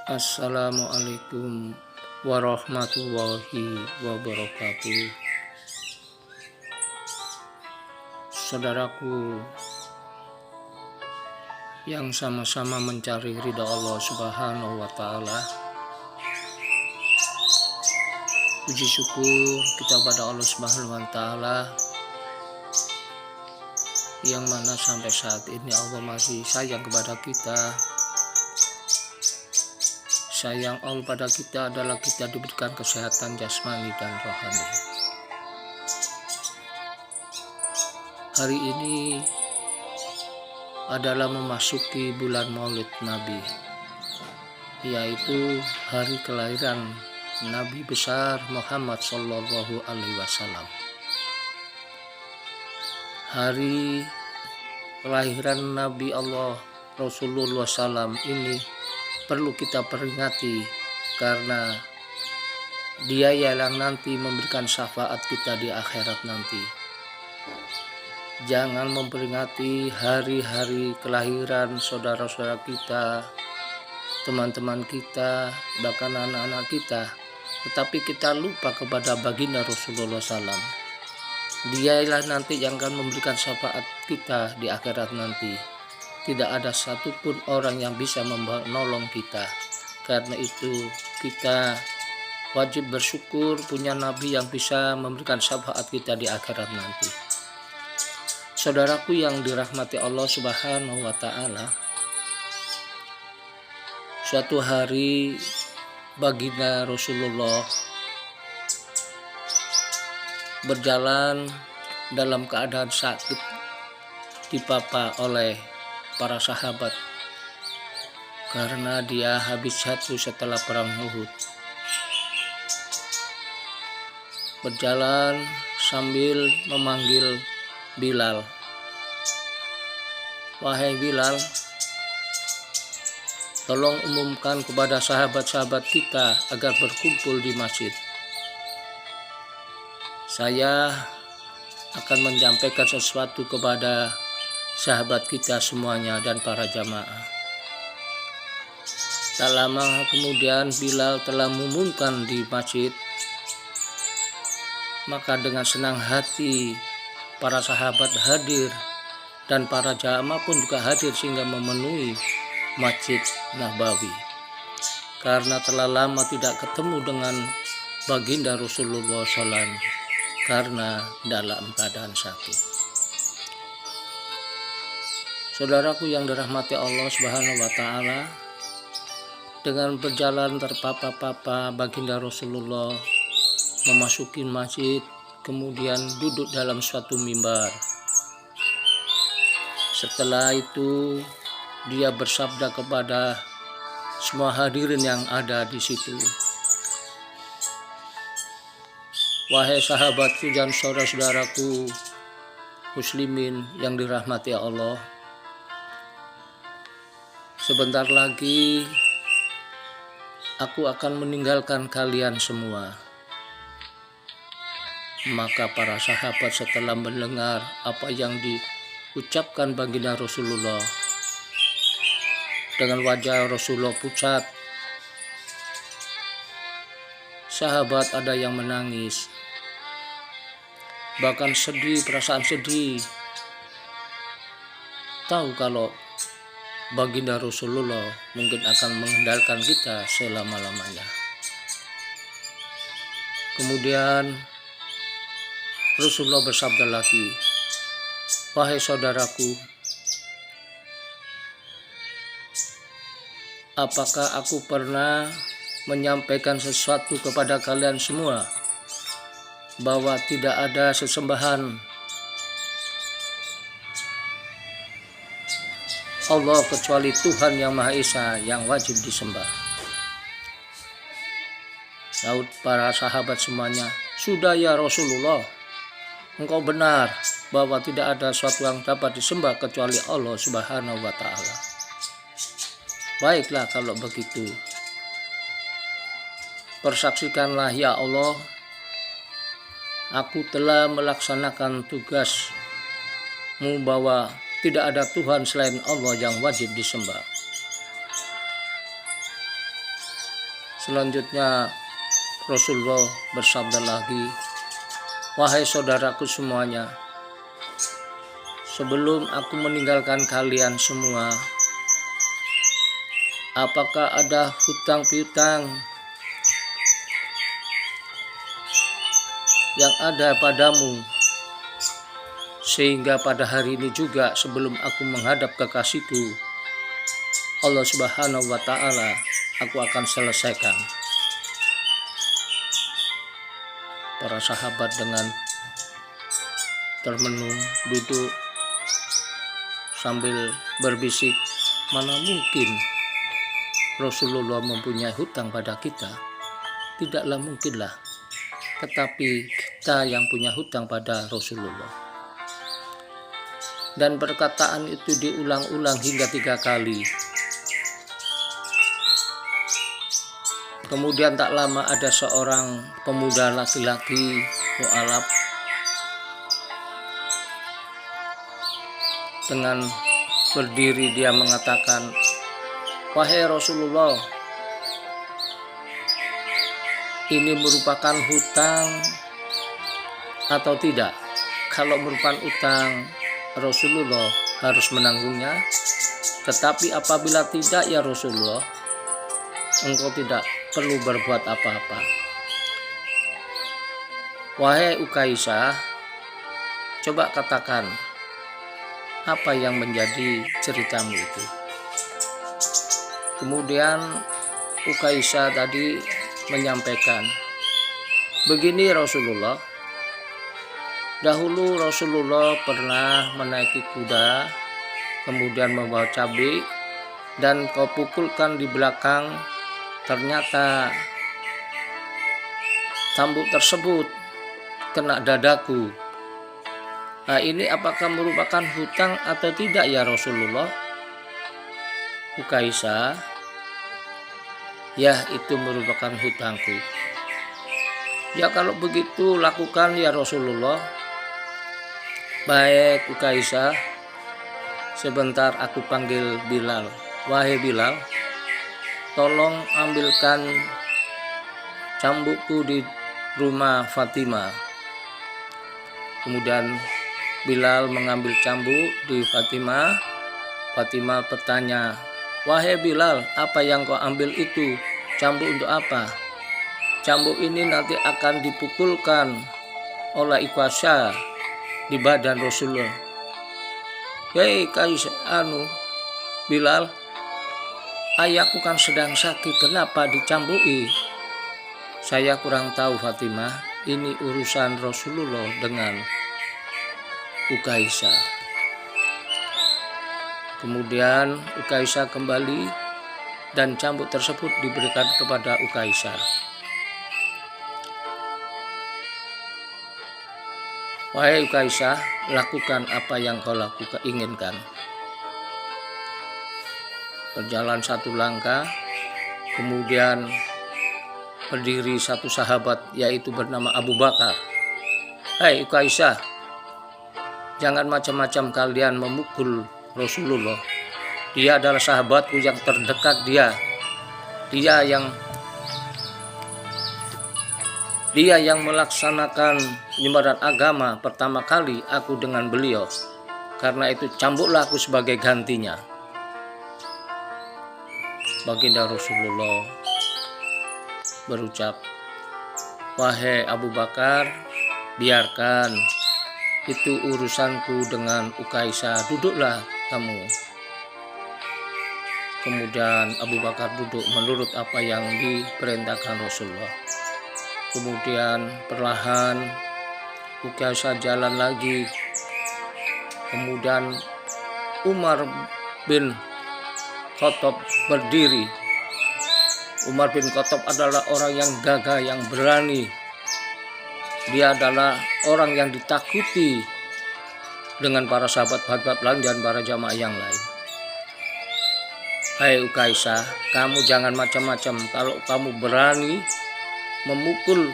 Assalamualaikum warahmatullahi wabarakatuh. Saudaraku yang sama-sama mencari ridha Allah Subhanahu wa Ta'ala, puji syukur kita pada Allah Subhanahu wa Ta'ala yang mana sampai saat ini Allah masih sayang kepada kita. Sayang Allah pada kita adalah kita diberikan kesehatan jasmani dan rohani. Hari ini adalah memasuki bulan Maulid Nabi, yaitu hari kelahiran Nabi besar Muhammad Sallallahu Alaihi Wasallam. Hari kelahiran Nabi Allah Rasulullah SAW ini perlu kita peringati karena dia yang nanti memberikan syafaat kita di akhirat nanti. Jangan memperingati hari-hari kelahiran saudara-saudara kita, teman-teman kita, bahkan anak-anak kita, tetapi kita lupa kepada baginda Rasulullah SAW. Dialah nanti yang akan memberikan syafaat kita di akhirat nanti. Tidak ada satupun orang yang bisa menolong kita. Karena itu kita wajib bersyukur punya Nabi yang bisa memberikan syafaat kita di akhirat nanti. Saudaraku yang dirahmati Allah Subhanahu wa Ta'ala, suatu hari baginda Rasulullah berjalan dalam keadaan sakit, dipapa oleh para sahabat karena dia habis jatuh setelah perang Uhud. Berjalan sambil memanggil Bilal, "Wahai Bilal, tolong umumkan kepada sahabat-sahabat kita agar berkumpul di masjid. Saya akan menyampaikan sesuatu kepada sahabat kita semuanya dan para jamaah." Tak lama kemudian Bilal telah mengumumkan di masjid. Maka dengan senang hati para sahabat hadir dan para jamaah pun juga hadir sehingga memenuhi Masjid Nabawi. Karena telah lama tidak ketemu dengan baginda Rasulullah SAW karena dalam keadaan sakit. Saudaraku yang dirahmati Allah Subhanahu wa Ta'ala, dengan berjalan terpapa-papa baginda Rasulullah memasuki masjid, kemudian duduk dalam suatu mimbar. Setelah itu dia bersabda kepada semua hadirin yang ada di situ, "Wahai sahabatku dan saudara-saudaraku muslimin yang dirahmati Allah, sebentar lagi aku akan meninggalkan kalian semua." Maka para sahabat setelah mendengar apa yang diucapkan baginda Rasulullah, dengan wajah Rasulullah pucat, sahabat ada yang menangis, bahkan sedih, perasaan sedih. Tahu kalau baginda Rasulullah mungkin akan mengendalikan kita selama-lamanya. Kemudian Rasulullah bersabda lagi, "Wahai saudaraku, apakah aku pernah menyampaikan sesuatu kepada kalian semua bahwa tidak ada sesembahan Allah kecuali Tuhan yang Maha Esa yang wajib disembah?" Saud para sahabat semuanya, "Sudah ya Rasulullah, engkau benar bahwa tidak ada sesuatu yang dapat disembah kecuali Allah Subhanahu wa Ta'ala. Baiklah kalau begitu, persaksikanlah ya Allah, aku telah melaksanakan tugasmu bahwa tidak ada Tuhan selain Allah yang wajib disembah. Selanjutnya Rasulullah bersabda lagi, "Wahai saudaraku semuanya, sebelum aku meninggalkan kalian semua, apakah ada hutang piutang yang ada padamu, sehingga pada hari ini juga sebelum aku menghadap kekasihku Allah Subhanahu wa Ta'ala, aku akan selesaikan." Para sahabat dengan termenung duduk sambil berbisik, mana mungkin Rasulullah mempunyai hutang pada kita? Tidaklah mungkinlah. Tetapi kita yang punya hutang pada Rasulullah. Dan perkataan itu diulang-ulang hingga 3 kali. Kemudian tak lama ada seorang pemuda laki-laki mu'alaf dengan berdiri dia mengatakan, "Wahai Rasulullah, ini merupakan hutang atau tidak? Kalau merupakan hutang, Rasulullah harus menanggungnya. Tetapi apabila tidak, ya Rasulullah, engkau tidak perlu berbuat apa-apa." Wahai Ukaisah, coba katakan apa yang menjadi ceritamu itu. Kemudian Ukaisah tadi menyampaikan, "Begini Rasulullah, dahulu Rasulullah pernah menaiki kuda, kemudian membawa cabai, dan kau pukulkan di belakang. Ternyata cambuk tersebut kena dadaku. Nah, ini apakah merupakan hutang atau tidak ya Rasulullah?" Ukaisah, "Ya, itu merupakan hutangku." "Ya, kalau begitu lakukan ya Rasulullah." "Baik Ukaisah, sebentar aku panggil Bilal. Wahai Bilal, tolong ambilkan cambukku di rumah Fatimah." Kemudian Bilal mengambil cambuk di Fatimah. Fatimah bertanya, "Wahai Bilal, apa yang kau ambil itu? Cambuk untuk apa?" "Cambuk ini nanti akan dipukulkan oleh Ukaisah di badan Rasulullah." "Hei Bilal, ayahku kan sedang sakit, kenapa dicambuki?" "Saya kurang tahu Fatimah, ini urusan Rasulullah dengan Ukaisah." Kemudian Ukaisah kembali dan cambuk tersebut diberikan kepada Ukaisah. "Wahai Ukaisah, lakukan apa yang kau inginkan." Berjalan 1 langkah, kemudian berdiri satu sahabat yaitu bernama Abu Bakar. "Hei Ukaisah, jangan macam-macam kalian memukul Rasulullah. Dia adalah sahabatku yang terdekat, dia yang melaksanakan penyebaran agama pertama kali aku dengan beliau. Karena itu cambuklah aku sebagai gantinya." Baginda Rasulullah berucap, "Wahai Abu Bakar, biarkan, itu urusanku dengan Ukaisah, duduklah kamu." Kemudian Abu Bakar duduk menurut apa yang diperintahkan Rasulullah. Kemudian perlahan Ukaisah jalan lagi. Kemudian Umar bin Khattab berdiri. Umar bin Khattab adalah orang yang gagah, yang berani. Dia adalah orang yang ditakuti dengan para sahabat-sahabat lain dan para jamaah yang lain. "Hai Ukaisah, kamu jangan macam-macam. Kalau kamu berani memukul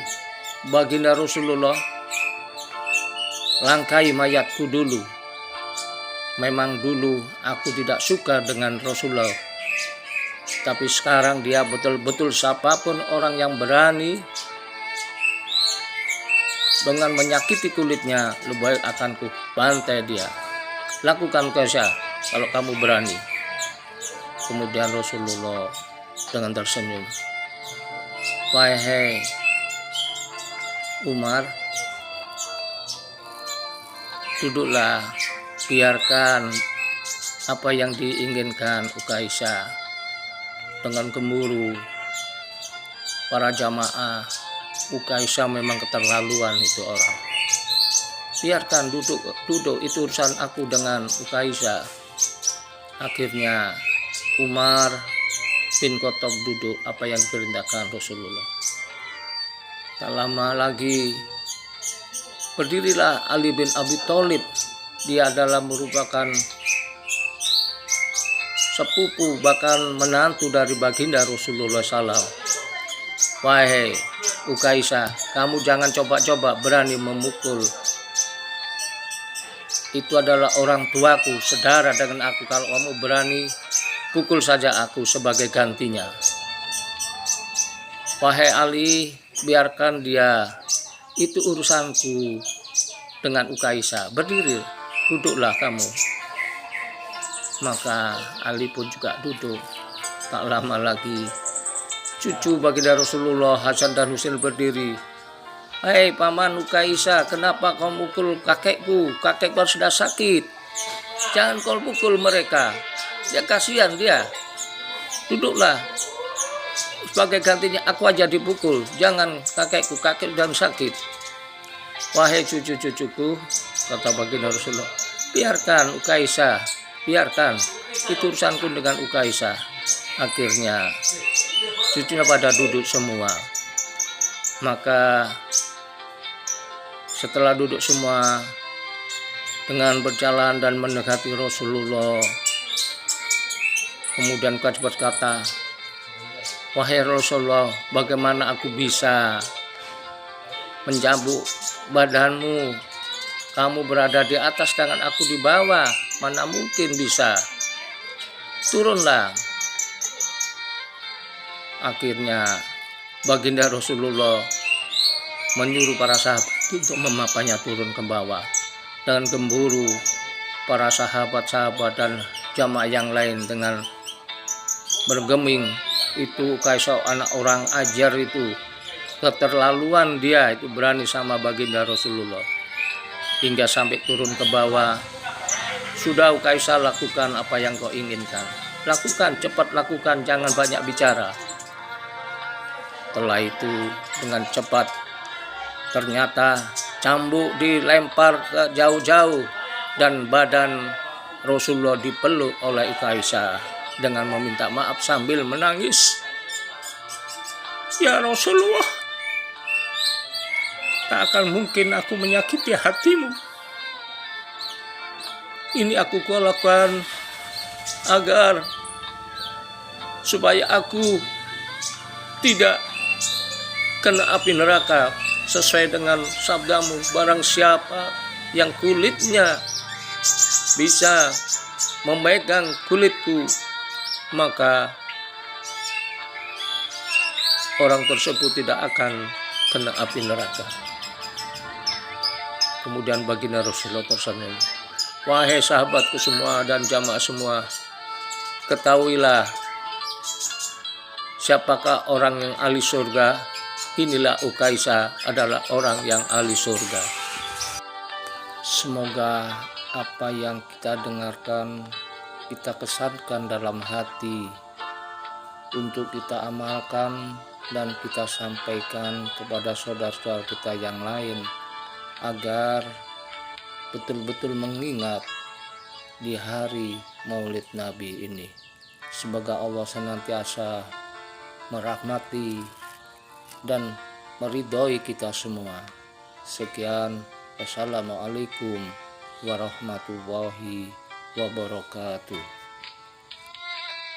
baginda Rasulullah, langkai mayatku dulu. Memang dulu aku tidak suka dengan Rasulullah, Tapi sekarang dia betul-betul siapapun orang yang berani dengan menyakiti kulitnya, lebih baik akan ku bantai dia. Lakukan Kaisya kalau kamu berani. Kemudian Rasulullah dengan tersenyum, wahai Umar, duduklah, biarkan apa yang diinginkan Ukaisah. Dengan gemuruh para jamaah, Ukaisah memang keterlaluan itu orang. Biarkan duduk itu urusan aku dengan Ukaisah. Akhirnya Umar bin Khattab duduk apa yang diperintahkan Rasulullah. Tak lama lagi berdirilah Ali bin Abi Thalib. Dia adalah merupakan sepupu bahkan menantu dari baginda Rasulullah SAW. Wahai Ukaisah, kamu jangan coba-coba berani memukul. Itu adalah orang tuaku, saudara dengan aku. Kalau kamu berani, pukul saja aku sebagai gantinya. Wahai Ali, biarkan dia. Itu urusanku dengan Ukaisah. Berdiri, duduklah kamu. Maka Ali pun juga duduk. Tak lama lagi cucu baginda Rasulullah Hasan dan Husain berdiri. Hei paman Ukaisah, kenapa kau mukul kakekku? Kakekku sudah sakit. Jangan kau pukul mereka. Ya kasihan dia. Duduklah. Sebagai gantinya aku aja dipukul. Jangan kakekku, kakek sudah sakit. Wahai cucu-cucuku, kata baginda Rasulullah, biarkan Ukaisah. Biarkan, itu urusanku dengan Ukaisah. Akhirnya cucunya pada duduk semua. Maka setelah duduk semua, dengan berjalan dan mendekati Rasulullah, kemudian Ukaisah berkata, wahai Rasulullah, bagaimana aku bisa menjambuk badanmu? Kamu berada di atas, tangan aku di bawah. Mana mungkin bisa. Turunlah. Akhirnya baginda Rasulullah menyuruh para sahabat untuk memapanya turun ke bawah. Dengan gemburu, para sahabat-sahabat dan jamaah yang lain dengan bergeming, itu Ukaisah anak orang ajar itu, keterlaluan dia itu, berani sama baginda Rasulullah. Hingga sampai turun ke bawah. Sudah Ukaisah, lakukan apa yang kau inginkan. Lakukan, cepat lakukan, jangan banyak bicara. Setelah itu dengan cepat ternyata cambuk dilempar ke jauh-jauh dan badan Rasulullah dipeluk oleh Ukaisah dengan meminta maaf sambil menangis. Ya Rasulullah, tak akan mungkin aku menyakiti hatimu. Ini aku lakukan agar supaya aku tidak kena api neraka, sesuai dengan sabdamu, barang siapa yang kulitnya bisa memegang kulitku, maka orang tersebut tidak akan kena api neraka. Kemudian baginda Rasulullah tersenyum, wahai sahabatku semua dan jamaah semua, ketahuilah siapakah orang yang ahli surga. Inilah Ukaisah adalah orang yang ahli surga. Semoga apa yang kita dengarkan kita kesankan dalam hati untuk kita amalkan dan kita sampaikan kepada saudara-saudara kita yang lain, agar betul-betul mengingat di hari Maulid Nabi ini. Semoga Allah senantiasa merahmati dan meridhoi kita semua. Sekian, wassalamualaikum warahmatullahi wabarakatuh.